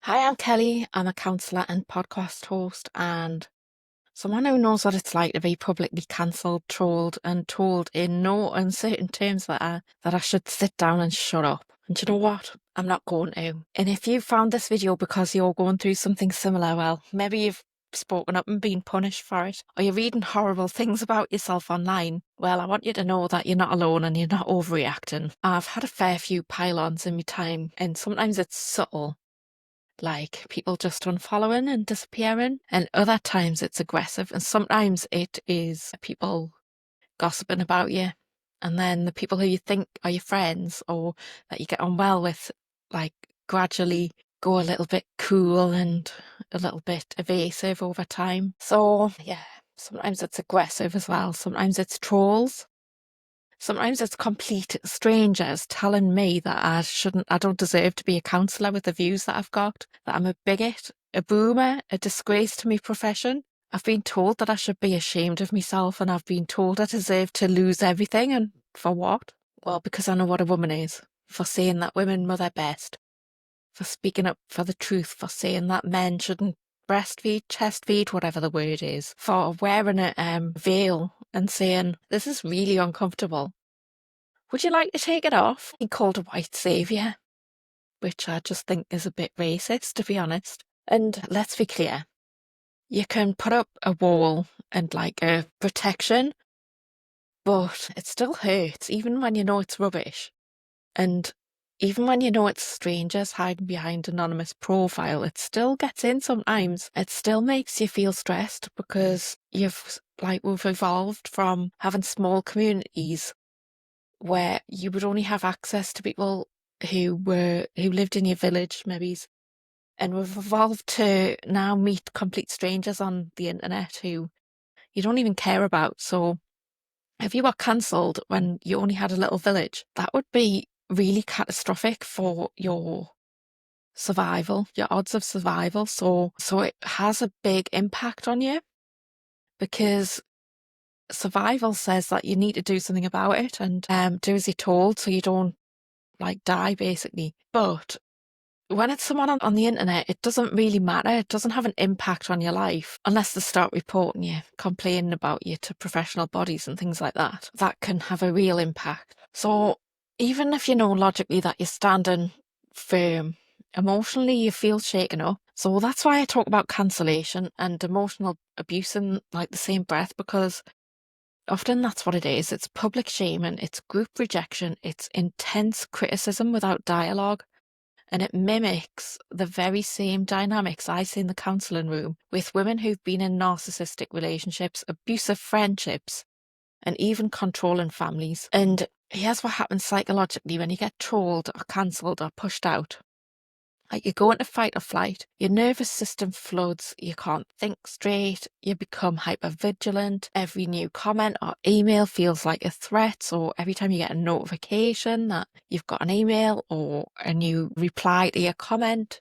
Hi, I'm Kelly. I'm a counsellor and podcast host, and someone who knows what it's like to be publicly cancelled, trolled, and told in no uncertain terms that I should sit down and shut up. And you know what? I'm not going to. And if you found this video because you're going through something similar, well, maybe you've spoken up and been punished for it, or you're reading horrible things about yourself online, well, I want you to know that you're not alone and you're not overreacting. I've had a fair few pile-ons in my time, and sometimes it's subtle, like people just unfollowing and disappearing, and other times it's aggressive, and sometimes it is people gossiping about you, and then the people who you think are your friends or that you get on well with, like, gradually go a little bit cool and a little bit evasive over time. So yeah, sometimes it's aggressive as well, sometimes it's trolls. Sometimes it's complete strangers telling me that I don't deserve to be a counsellor with the views that I've got, that I'm a bigot, a boomer, a disgrace to my profession. I've been told that I should be ashamed of myself, and I've been told I deserve to lose everything, and for what? Well, because I know what a woman is, for saying that women know their best, for speaking up for the truth, for saying that men shouldn't breastfeed, chest feed, whatever the word is, for wearing a veil and saying, this is really uncomfortable. Would you like to take it off? Being called a white saviour, which I just think is a bit racist, to be honest. And let's be clear, you can put up a wall and like a protection, but it still hurts, even when you know it's rubbish. And even when you know it's strangers hiding behind anonymous profile, it still gets in sometimes. It still makes you feel stressed because we've evolved from having small communities where you would only have access to people who lived in your village, maybe, and we've evolved to now meet complete strangers on the internet who you don't even care about. So if you got cancelled when you only had a little village, that would be really catastrophic for your survival, your odds of survival. So it has a big impact on you, because survival says that you need to do something about it and do as you're told so you don't die, basically. But when it's someone on the internet, it doesn't really matter. It doesn't have an impact on your life unless they start reporting you, complaining about you to professional bodies and things like that. That can have a real impact. So even if you know logically that you're standing firm, emotionally you feel shaken up. So that's why I talk about cancellation and emotional abuse in the same breath, because often that's what it is. It's public shaming, it's group rejection, it's intense criticism without dialogue, and it mimics the very same dynamics I see in the counselling room with women who've been in narcissistic relationships, abusive friendships, and even controlling families. And here's what happens psychologically when you get trolled or cancelled or pushed out. Like, you go into fight or flight, your nervous system floods, you can't think straight, you become hypervigilant, every new comment or email feels like a threat. So every time you get a notification that you've got an email or a new reply to your comment,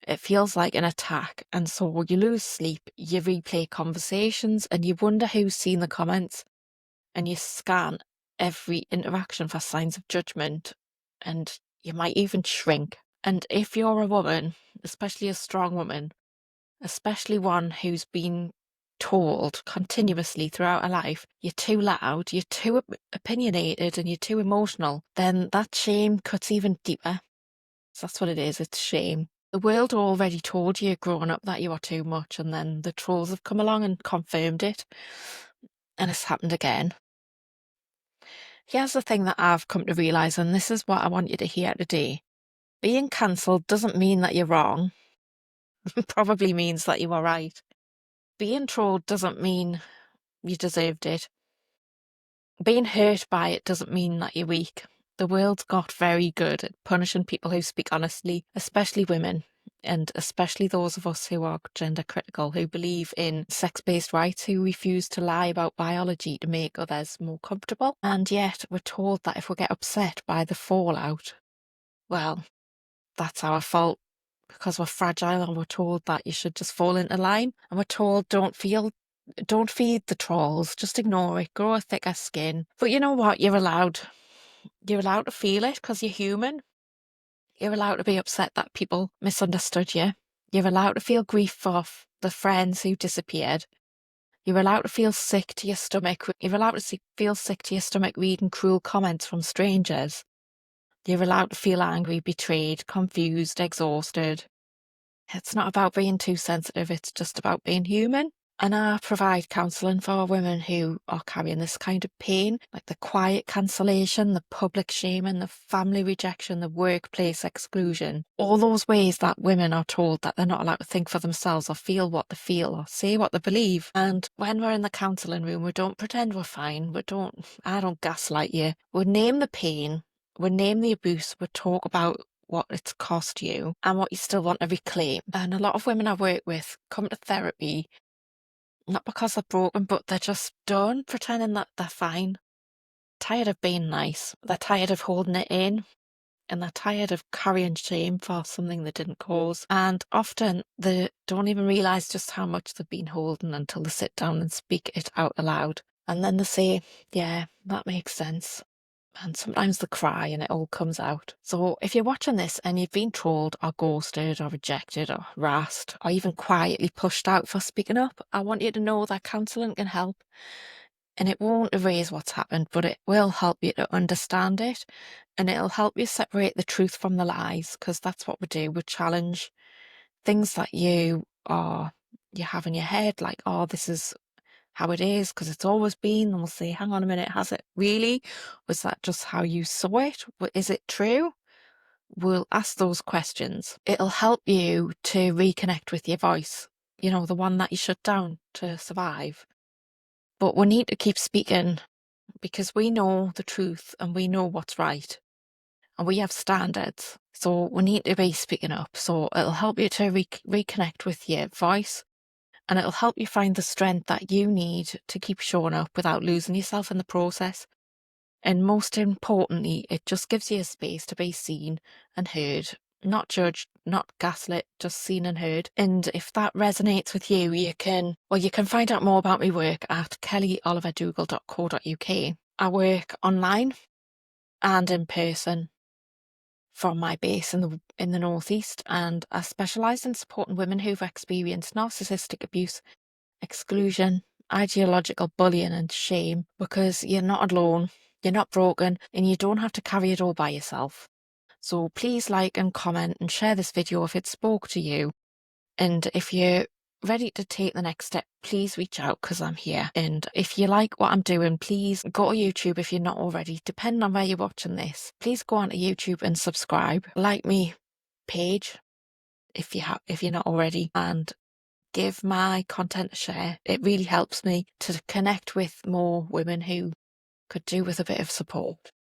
it feels like an attack. And so you lose sleep, you replay conversations, and you wonder who's seen the comments, and you scan every interaction for signs of judgment, and you might even shrink. And if you're a woman, especially a strong woman, especially one who's been told continuously throughout her life, you're too loud, you're too opinionated, and you're too emotional, then that shame cuts even deeper. So that's what it is, it's shame. The world already told you growing up that you are too much, and then the trolls have come along and confirmed it. And it's happened again. Here's the thing that I've come to realise, and this is what I want you to hear today. Being cancelled doesn't mean that you're wrong. It probably means that you are right. Being trolled doesn't mean you deserved it. Being hurt by it doesn't mean that you're weak. The world's got very good at punishing people who speak honestly, especially women, and especially those of us who are gender critical, who believe in sex-based rights, who refuse to lie about biology to make others more comfortable. And yet we're told that if we get upset by the fallout, well, that's our fault, because we're fragile, and we're told that you should just fall into line, and we're told don't feed the trolls, just ignore it, grow a thicker skin. But you know what? You're allowed to feel it because you're human. You're allowed to be upset that people misunderstood you. You're allowed to feel grief for the friends who disappeared. You're allowed to feel sick to your stomach. You're allowed to feel sick to your stomach reading cruel comments from strangers. You're allowed to feel angry, betrayed, confused, exhausted. It's not about being too sensitive, it's just about being human. And I provide counselling for women who are carrying this kind of pain, like the quiet cancellation, the public shaming, the family rejection, the workplace exclusion. All those ways that women are told that they're not allowed to think for themselves or feel what they feel or say what they believe. And when we're in the counselling room, we don't pretend we're fine. I don't gaslight you. We name the pain, we name the abuse, we talk about what it's cost you and what you still want to reclaim. And a lot of women I work with come to therapy not because they're broken, but they're just done pretending that they're fine. Tired of being nice. They're tired of holding it in. And they're tired of carrying shame for something they didn't cause. And often they don't even realise just how much they've been holding until they sit down and speak it out aloud. And then they say, yeah, that makes sense. And sometimes they cry and it all comes out. So if you're watching this and you've been trolled or ghosted or rejected or harassed or even quietly pushed out for speaking up, I want you to know that counselling can help. And it won't erase what's happened, but it will help you to understand it. And it'll help you separate the truth from the lies, because that's what we do. We challenge things that you have in your head, like, oh, this is how it is because it's always been, and we'll say, hang on a minute, has it really? Was that just how you saw it? Is it true? We'll ask those questions. It'll help you to reconnect with your voice, the one that you shut down to survive. But we need to keep speaking because we know the truth and we know what's right and we have standards. So we need to be speaking up. So it'll help you to reconnect with your voice. And it'll help you find the strength that you need to keep showing up without losing yourself in the process. And most importantly, it just gives you a space to be seen and heard, not judged, not gaslit, just seen and heard. And if that resonates with you, you can find out more about my work at kellyoliverdougall.co.uk. I work online and in person from my base in the northeast, and I specialise in supporting women who've experienced narcissistic abuse, exclusion, ideological bullying and shame, because you're not alone, you're not broken, and you don't have to carry it all by yourself. So please like and comment and share this video if it spoke to you. And if you're ready to take the next step, please reach out because I'm here. And if you like what I'm doing, please go to YouTube if you're not already. Depending on where you're watching this, please go onto YouTube and subscribe. Like me page if you're not already, and give my content a share. It really helps me to connect with more women who could do with a bit of support.